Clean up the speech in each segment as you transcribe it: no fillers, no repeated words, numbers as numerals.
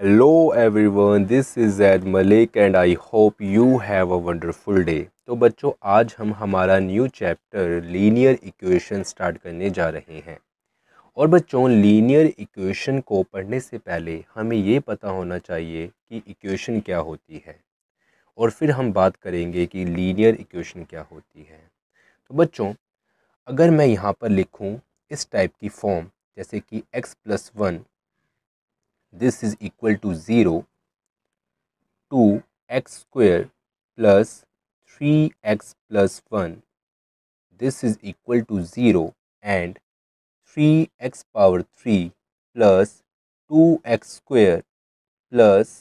Hello everyone, this is Zaid Malik and I hope you have a wonderful day। तो बच्चों आज हम हमारा new chapter linear equation start करने जा रहे हैं। और बच्चों लीनियर इक्वेशन को पढ़ने से पहले हमें ये पता होना चाहिए कि इक्वेशन क्या होती है और फिर हम बात करेंगे कि लीनियर इक्वेशन क्या होती है। तो बच्चों अगर मैं यहाँ पर लिखूँ इस टाइप की फॉर्म जैसे कि x+1 this is equal to 0 2x² plus 3x plus 1 this is equal to 0 and 3x power 3 plus 2x² plus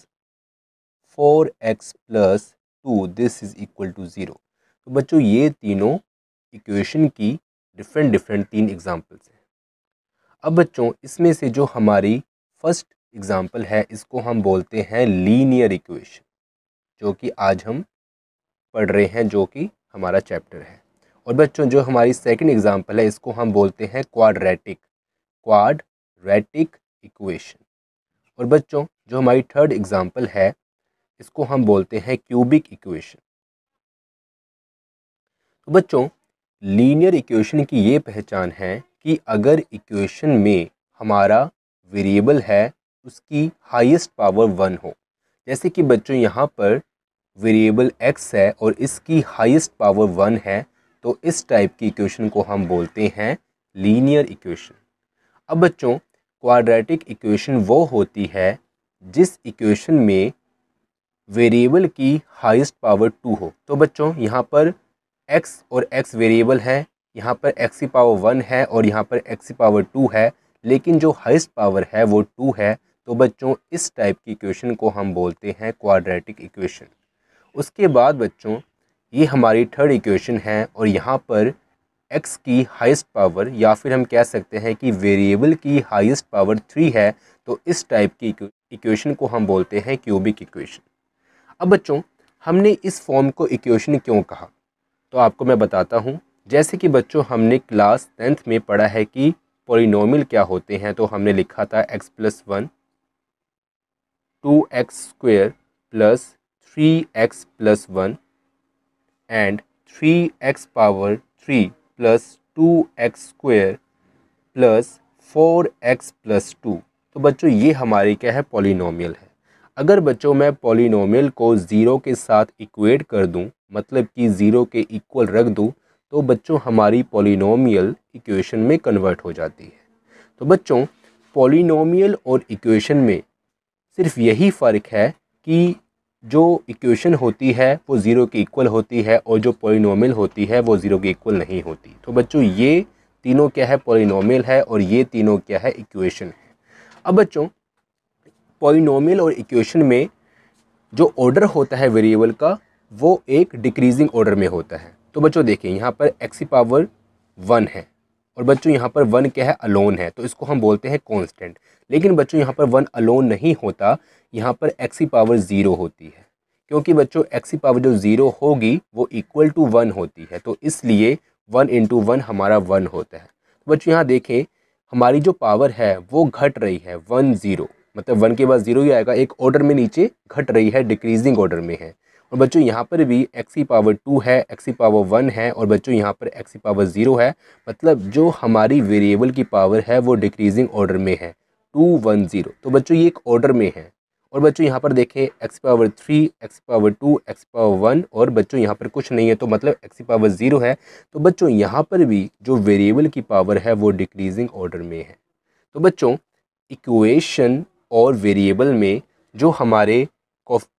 4x plus 2 this is equal to 0। तो बच्चों ये तीनों इक्वेशन की डिफरेंट तीन एग्जांपल्स हैं। अब बच्चों इसमें से जो हमारी फर्स्ट एग्जांपल है इसको हम बोलते हैं लीनियर इक्वेशन, जो कि आज हम पढ़ रहे हैं, जो कि हमारा चैप्टर है। और बच्चों जो हमारी सेकंड एग्जांपल है इसको हम बोलते हैं क्वाड्रेटिक इक्वेशन। और बच्चों जो हमारी थर्ड एग्जांपल है इसको हम बोलते हैं क्यूबिक इक्वेशन। तो बच्चों लीनियर इक्वेशन की ये पहचान है कि अगर इक्वेशन में हमारा वेरिएबल है उसकी हाईएस्ट पावर 1 हो, जैसे कि बच्चों यहाँ पर वेरिएबल x है और इसकी हाईएस्ट पावर 1 है, तो इस टाइप की इक्वेशन को हम बोलते हैं लीनियर इक्वेशन। अब बच्चों क्वाड्रेटिक इक्वेशन वो होती है जिस इक्वेशन में वेरिएबल की हाईएस्ट पावर 2 हो। तो बच्चों यहाँ पर x और x वेरिएबल है, यहाँ पर x की पावर 1 है और यहाँ पर x की पावर 2 है, लेकिन जो हाईएस्ट पावर है वो 2 है। तो बच्चों इस टाइप की इक्वेशन को हम बोलते हैं क्वाड्रेटिक इक्वेशन। उसके बाद बच्चों ये हमारी थर्ड इक्वेशन है और यहाँ पर x की हाईएस्ट पावर या फिर हम कह सकते हैं कि वेरिएबल की हाईएस्ट पावर 3 है, तो इस टाइप की इक्वेशन को हम बोलते हैं क्यूबिक इक्वेशन। अब बच्चों हमने इस फॉर्म को इक्वेशन क्यों कहा, तो आपको मैं बताता हूँ। जैसे कि बच्चों हमने क्लास 10th में पढ़ा है कि पॉलिनोमियल क्या होते हैं, तो हमने लिखा था x+1 2x² plus 3x plus 1 and 3x power 3 plus 2x² plus 4x plus 2। तो बच्चों ये हमारी क्या है, पॉलिनोमियल है। अगर बच्चों मैं पॉलिनोमियल को ज़ीरो के साथ इक्वेट कर दूं, मतलब कि ज़ीरो के इक्वल रख दूं, तो बच्चों हमारी पॉलिनोमियल इक्वेशन में कन्वर्ट हो जाती है। तो बच्चों पॉलिनोमियल और इक्वेशन में सिर्फ यही फ़र्क है कि जो इक्वेशन होती है वो ज़ीरो के इक्वल होती है और जो पॉलिनोमियल होती है वो ज़ीरो के इक्वल नहीं होती। तो बच्चों ये तीनों क्या है, पॉलिनोमियल है और ये तीनों क्या है, इक्वेशन है। अब बच्चों पॉलिनोमियल और इक्वेशन में जो ऑर्डर होता है वेरिएबल का वो एक डिक्रीजिंग ऑर्डर में होता है। तो बच्चों देखिए यहाँ पर x की पावर 1 है और बच्चों यहाँ पर 1 क्या है, अलोन है, तो इसको हम बोलते हैं कांस्टेंट। लेकिन बच्चों यहाँ पर 1 अलोन नहीं होता, यहाँ पर x की पावर 0 होती है, क्योंकि बच्चों x की पावर जो 0 होगी वो इक्वल टू 1 होती है, तो इसलिए 1 × 1 हमारा 1 होता है। तो बच्चों यहाँ देखें हमारी जो पावर है वो घट रही है 1 0, मतलब 1 के बाद 0 ही आएगा, एक ऑर्डर में नीचे घट रही है, डिक्रीजिंग ऑर्डर में है। और बच्चों यहाँ पर भी x की पावर 2 है, x की पावर 1 है और बच्चों यहाँ पर x की पावर 0 है, मतलब जो हमारी वेरिएबल की पावर है वो डिक्रीजिंग ऑर्डर में है 2 1 0। तो बच्चों ये एक ऑर्डर में है। और बच्चों यहाँ पर देखें x की पावर 3, x की पावर 2, x की पावर 1 और बच्चों यहाँ पर कुछ नहीं है, तो मतलब x की पावर 0 है। तो बच्चों यहाँ पर भी जो वेरिएबल की पावर है वो डिक्रीजिंग ऑर्डर में है। तो बच्चों इक्वेशन और वेरिएबल में जो हमारे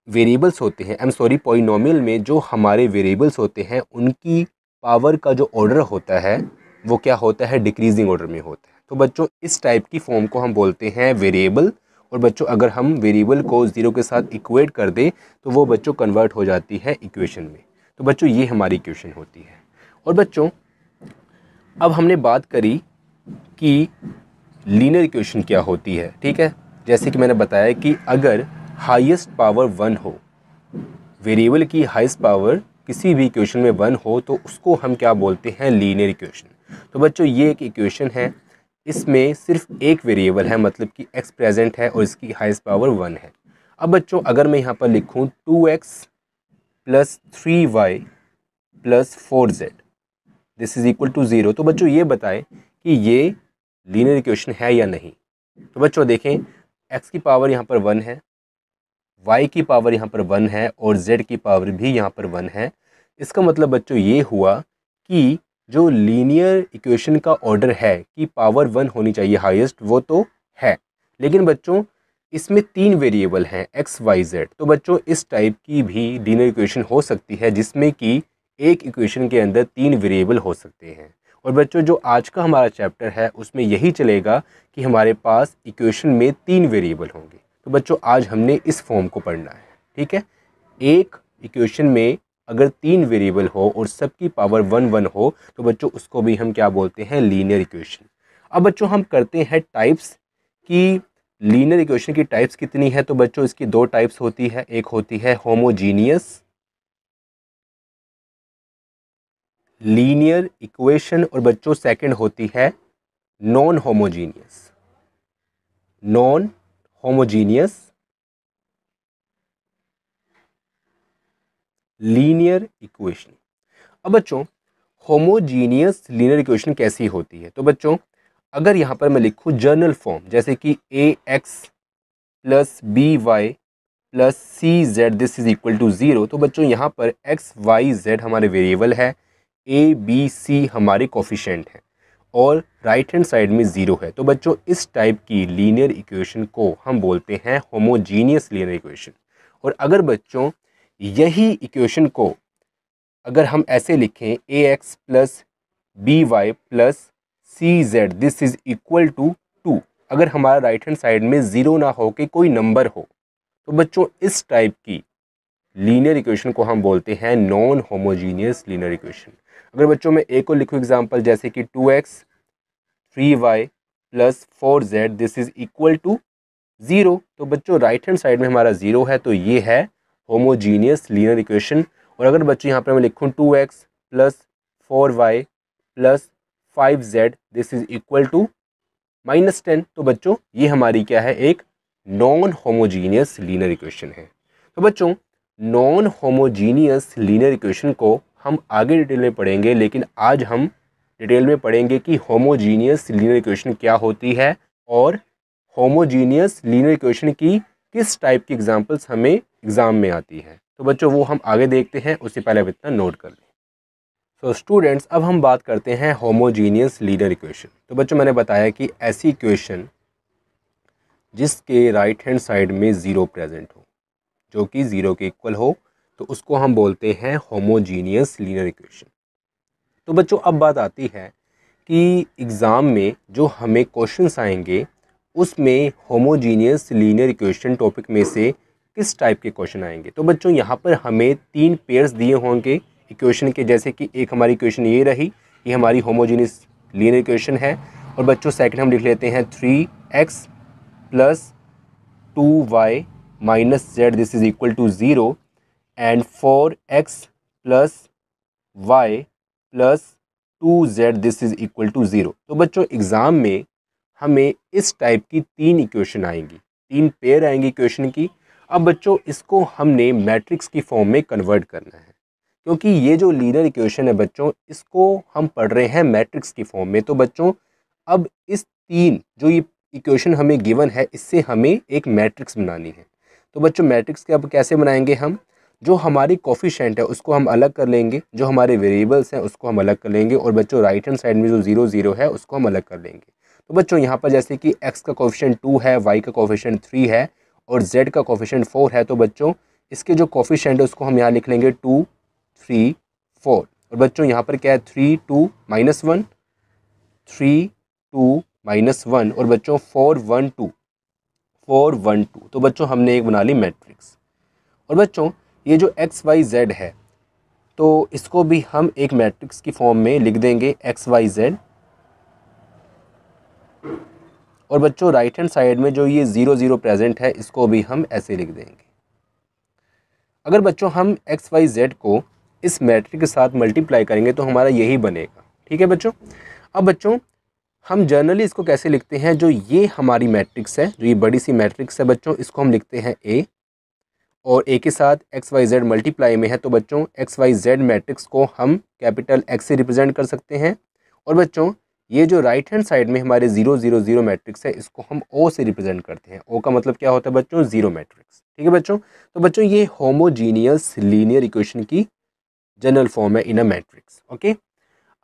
वेरिएबल्स होते हैं, पॉलिनोमियल में जो हमारे वेरिएबल्स होते हैं उनकी पावर का जो ऑर्डर होता है वो क्या होता है, डिक्रीजिंग ऑर्डर में होता है। तो बच्चों इस टाइप की फॉर्म को हम बोलते हैं वेरिएबल। और बच्चों अगर हम वेरिएबल को 0 के साथ इक्वेट कर दें तो वो बच्चों कन्वर्ट हो जाती है इक्वेशन में। तो बच्चों ये हमारी इक्वेशन होती है। और बच्चों अब हमने बात करी कि लीनियर इक्वेशन क्या होती है, ठीक है। जैसे कि मैंने बताया कि अगर हाईएस्ट पावर 1 हो, वेरिएबल की हाईएस्ट पावर किसी भी इक्वेशन में 1 हो, तो उसको हम क्या बोलते हैं, लीनियर इक्वेशन। तो बच्चों ये एक इक्वेशन है इसमें सिर्फ एक वेरिएबल है, मतलब कि x प्रेजेंट है और इसकी हाईएस्ट पावर 1 है। अब बच्चों अगर मैं यहाँ पर लिखूँ 2x plus 3y plus 4z this is equal to 0, तो बच्चों ये बताएं कि ये लीनियर इक्वेशन है या नहीं। तो बच्चों देखें, x की पावर यहाँ पर 1 है, y की पावर यहाँ पर 1 है और z की पावर भी यहाँ पर 1 है। इसका मतलब बच्चों ये हुआ कि जो लीनियर इक्वेशन का ऑर्डर है कि पावर 1 होनी चाहिए हाईएस्ट, वो तो है, लेकिन बच्चों इसमें 3 वेरिएबल हैं x y z। तो बच्चों इस टाइप की भी लीनियर इक्वेशन हो सकती है जिसमें कि एक इक्वेशन के अंदर 3 वेरिएबल हो सकते हैं। और बच्चों जो आज का हमारा चैप्टर है उसमें यही चलेगा कि हमारे पास इक्वेशन में 3 वेरिएबल होंगे। तो बच्चों आज हमने इस फॉर्म को पढ़ना है, ठीक है। एक इक्वेशन में अगर 3 वेरिएबल हो और सबकी पावर 1 1 हो तो बच्चों उसको भी हम क्या बोलते हैं, लीनियर इक्वेशन। अब बच्चों हम करते हैं टाइप्स की लीनियर इक्वेशन की टाइप्स कितनी है। तो बच्चों इसकी 2 टाइप्स होती है, एक होती है होमोजीनियस लीनियर इक्वेशन और बच्चों सेकंड होती है नॉन होमोजीनियस लीनियर इक्वेशन। अब बच्चों होमोजीनियस लीनियर इक्वेशन कैसी होती है। तो बच्चों अगर यहाँ पर मैं लिखूँ जर्नल फॉर्म, जैसे कि ax plus B Y plus C Z this is equal to 0, तो बच्चों यहाँ पर x y z हमारे वेरिएबल है, a b c हमारे कोफिशिएंट हैं और राइट हैंड साइड में 0 है। तो बच्चों इस टाइप की लीनियर इक्वेशन को हम बोलते हैं होमोजीनियस लीनियर इक्वेशन। और अगर बच्चों यही इक्वेशन को अगर हम ऐसे लिखें ax plus B Y plus C Z this is equal to 2, अगर हमारा राइट हैंड साइड में 0 ना हो कि कोई नंबर हो, तो बच्चों इस टाइप की लीनियर इक्वेशन को हम बोलते हैं नॉन होमोजीनियस लीनियर इक्वेशन। अगर बच्चों मैं ए को लिखूँ एग्जांपल, जैसे कि 2x 3y plus 4z this is equal to 0, तो बच्चों राइट हैंड साइड में हमारा 0 है, तो ये है होमोजीनियस लीनियर इक्वेशन। और अगर बच्चों यहाँ पर मैं लिखूँ 2x plus 4y plus 5z this is equal to -10, तो बच्चों ये हमारी क्या है, एक नॉन होमोजीनियस लीनियर इक्वेशन है। तो बच्चों नॉन होमोजीनियस लीनियर इक्वेशन को हम आगे डिटेल में पढ़ेंगे, लेकिन आज हम डिटेल में पढ़ेंगे कि होमोजीनियस लीनियर इक्वेशन क्या होती है और होमोजीनियस लीनियर इक्वेशन की किस टाइप की एग्जांपल्स हमें एग्जाम में आती है। तो बच्चों वो हम आगे देखते हैं, उससे पहले अब इतना नोट कर लें। तो स्टूडेंट्स अब हम बात करते हैं होमोजीनियस लीनियर इक्वेशन। तो बच्चों मैंने बताया कि ऐसी इक्वेशन जिसके राइट हैंड साइड में 0 प्रेजेंट हो, जो कि 0 के इक्वल हो, तो उसको हम बोलते हैं होमोजीनियस लीनियर इक्वेशन। तो बच्चों अब बात आती है कि एग्ज़ाम में जो हमें क्वेश्चंस आएंगे उसमें होमोजीनियस लीनियर इक्वेशन टॉपिक में से किस टाइप के क्वेश्चन आएंगे। तो बच्चों यहाँ पर हमें 3 पेयर्स दिए होंगे इक्वेशन के, जैसे कि एक हमारी इक्वेशन ये रही, ये हमारी होमोजीनियस लीनियर इक्वेशन है। और बच्चों सेकंड हम लिख लेते हैं 3x plus 2y minus z this is equal to 0 and 4x plus y plus 2z this is equal to 0। तो बच्चों एग्ज़ाम में हमें इस टाइप की 3 इक्वेशन आएंगी, 3 पेयर आएंगी इक्वेशन की। अब बच्चों इसको हमने मैट्रिक्स की फॉर्म में कन्वर्ट करना है, क्योंकि ये जो लीनियर इक्वेशन है बच्चों इसको हम पढ़ रहे हैं मैट्रिक्स की फॉर्म में। तो बच्चों अब इस 3 जो ये इक्वेशन हमें गिवन है इससे हमें एक मैट्रिक्स बनानी है। तो बच्चों मैट्रिक्स के अब कैसे बनाएंगे हम, जो हमारी कोफिशिएंट है उसको हम अलग कर लेंगे, जो हमारे वेरिएबल्स हैं उसको हम अलग कर लेंगे, और बच्चों राइट हैंड साइड में जो 0 0 है उसको हम अलग कर लेंगे। तो बच्चों यहाँ पर जैसे कि x का कोफिशिएंट 2 है, y का कोफिशिएंट 3 है और z का कोफिशिएंट 4 है, तो बच्चों इसके जो कोफिशिएंट है उसको हम यहाँ लिख लेंगे 2 3 4। और बच्चों यहाँ पर क्या है 3 2 -1 3 2 -1 और बच्चों 4 1 2 4 1 2। तो बच्चों हमने एक बना ली मैट्रिक्स। और बच्चों ये जो x y z है तो इसको भी हम एक मैट्रिक्स की फॉर्म में लिख देंगे x y z। और बच्चों राइट हैंड साइड में जो ये 0 0 प्रेजेंट है इसको भी हम ऐसे लिख देंगे। अगर बच्चों हम x y z को इस मैट्रिक्स के साथ मल्टीप्लाई करेंगे तो हमारा यही बनेगा, ठीक है बच्चों। अब बच्चों हम जनरली इसको कैसे लिखते हैं, जो ये हमारी मैट्रिक्स है, जो ये बड़ी सी मैट्रिक्स है बच्चों, इसको हम लिखते हैं ए, और ए के साथ एक्स वाई जेड मल्टीप्लाई में है, तो बच्चों एक्स वाई जेड मैट्रिक्स को हम कैपिटल एक्स से रिप्रेजेंट कर सकते हैं। और बच्चों ये जो राइट हैंड साइड में हमारे 0 0 0 मैट्रिक्स है, इसको हम ओ से रिप्रेजेंट करते हैं। ओ का मतलब क्या होता है बच्चों, जीरो मैट्रिक्स। ठीक है बच्चों, तो बच्चों ये होमोजीनियस लीनियर इक्वेशन की जनरल फॉर्म है इन अ मैट्रिक्स। ओके,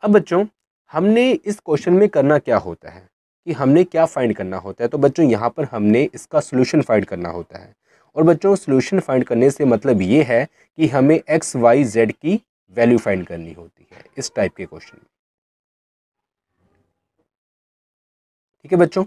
अब बच्चों हमने इस क्वेश्चन में करना क्या होता है कि हमने क्या फाइंड करना होता है, तो बच्चों यहाँ पर हमने इसका सोल्यूशन फाइंड करना होता है। और बच्चों सोल्यूशन फाइंड करने से मतलब ये है कि हमें एक्स वाई जेड की वैल्यू फाइंड करनी होती है इस टाइप के क्वेश्चन में। ठीक है बच्चों,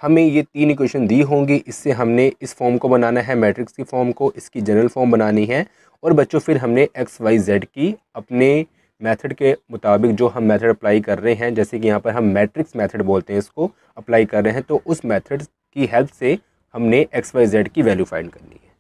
हमें ये 3 इक्वेशन दी होंगी, इससे हमने इस फॉर्म को बनाना है, मैट्रिक्स की फॉर्म को, इसकी जनरल फॉर्म बनानी है। और बच्चों फिर हमने एक्स वाई जेड की अपने मेथड के मुताबिक जो हम मेथड अप्लाई कर रहे हैं, जैसे कि यहाँ पर हम मैट्रिक्स मेथड बोलते हैं इसको, अप्लाई कर रहे हैं, तो उस मेथड की हेल्प से हमने एक्स वाई जेड की वैल्यू फाइंड करनी है।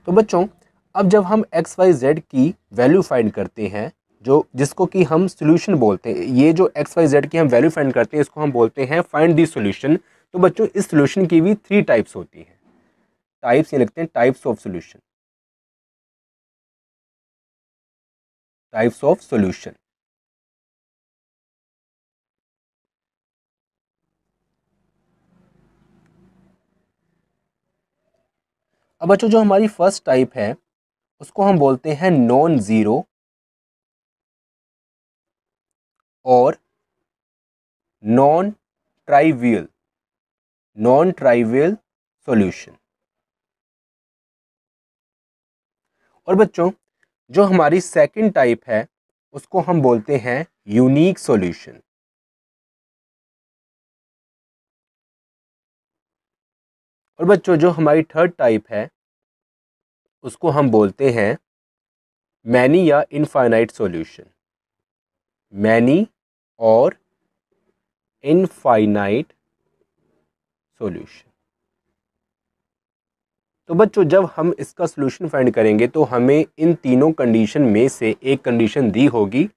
तो बच्चों अब जब हम एक्स वाई जेड की वैल्यू फाइंड करते हैं, जो जिसको कि हम सोल्यूशन बोलते हैं, ये जो एक्स वाई जेड की हम वैल्यू फाइंड करते हैं इसको हम बोलते हैं फाइंड दी सोल्यूशन। तो बच्चों इस सोल्यूशन की भी 3 टाइप्स होती हैं। टाइप्स ये लिखते हैं, types of solution, types of solution. अब बच्चों जो हमारी फर्स्ट टाइप है उसको हम बोलते हैं नॉन जीरो और non trivial, non trivial solution. और बच्चों जो हमारी सेकंड टाइप है उसको हम बोलते हैं यूनिक सॉल्यूशन। और बच्चों जो हमारी थर्ड टाइप है उसको हम बोलते हैं मैनी या इनफाइनाइट सॉल्यूशन, मैनी और इनफाइनाइट सॉल्यूशन। तो बच्चों जब हम इसका सॉल्यूशन फाइंड करेंगे तो हमें इन तीनों कंडीशन में से एक कंडीशन दी होगी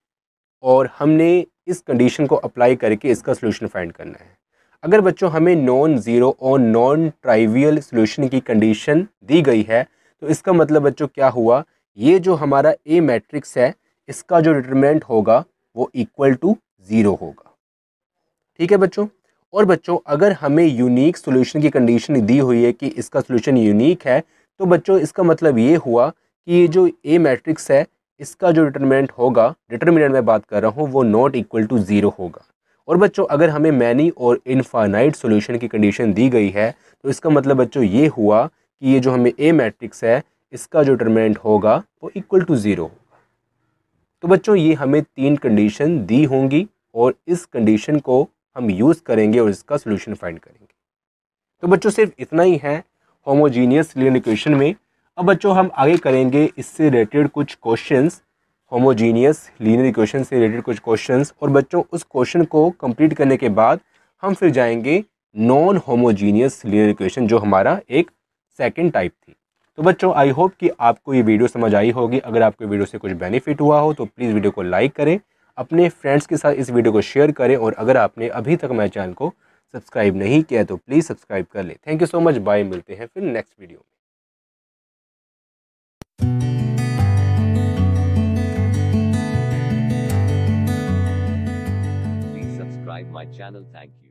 और हमने इस कंडीशन को अप्लाई करके इसका सॉल्यूशन फाइंड करना है। अगर बच्चों हमें नॉन ज़ीरो और नॉन ट्राइवियल सॉल्यूशन की कंडीशन दी गई है तो इसका मतलब बच्चों क्या हुआ, ये जो हमारा ए मैट्रिक्स है इसका जो डिटरमिनेंट होगा वो इक्वल टू 0 होगा। ठीक है बच्चों, और बच्चों अगर हमें यूनिक सॉल्यूशन की कंडीशन दी हुई है कि इसका सॉल्यूशन यूनिक है, तो बच्चों इसका मतलब ये हुआ कि ये जो ए मैट्रिक्स है इसका जो डिटरमिनेंट होगा, डिटरमिनेंट मैं बात कर रहा हूँ, वो नॉट इक्वल टू 0 होगा। और बच्चों अगर हमें मैनी और इनफाइनाइट सॉल्यूशन की कंडीशन दी गई है तो इसका मतलब बच्चों ये हुआ कि ये जो हमें ए मैट्रिक्स है इसका जो डिटरमिनेंट होगा वो इक्वल टू 0 होगा। तो बच्चों ये हमें 3 कंडीशन दी होंगी और इस कंडीशन को हम यूज़ करेंगे और इसका सोल्यूशन फाइंड करेंगे। तो बच्चों सिर्फ इतना ही है होमोजीनियस लीनियर इक्वेशन में। अब बच्चों हम आगे करेंगे इससे रिलेटेड कुछ क्वेश्चंस, होमोजीनियस लीनियर इक्वेशन से रिलेटेड कुछ क्वेश्चंस, और बच्चों उस क्वेश्चन को कंप्लीट करने के बाद हम फिर जाएंगे नॉन होमोजीनियस लीनियर इक्वेशन, जो हमारा एक सेकेंड टाइप थी। तो बच्चों आई होप कि आपको ये वीडियो समझ आई होगी। अगर आपको वीडियो से कुछ बेनिफिट हुआ हो तो प्लीज़ वीडियो को लाइक करें, अपने फ्रेंड्स के साथ इस वीडियो को शेयर करें, और अगर आपने अभी तक मेरे चैनल को सब्सक्राइब नहीं किया तो प्लीज़ सब्सक्राइब कर लें। Thank you so much, bye, मिलते हैं फिर नेक्स्ट वीडियो में। Please subscribe my channel. Thank you.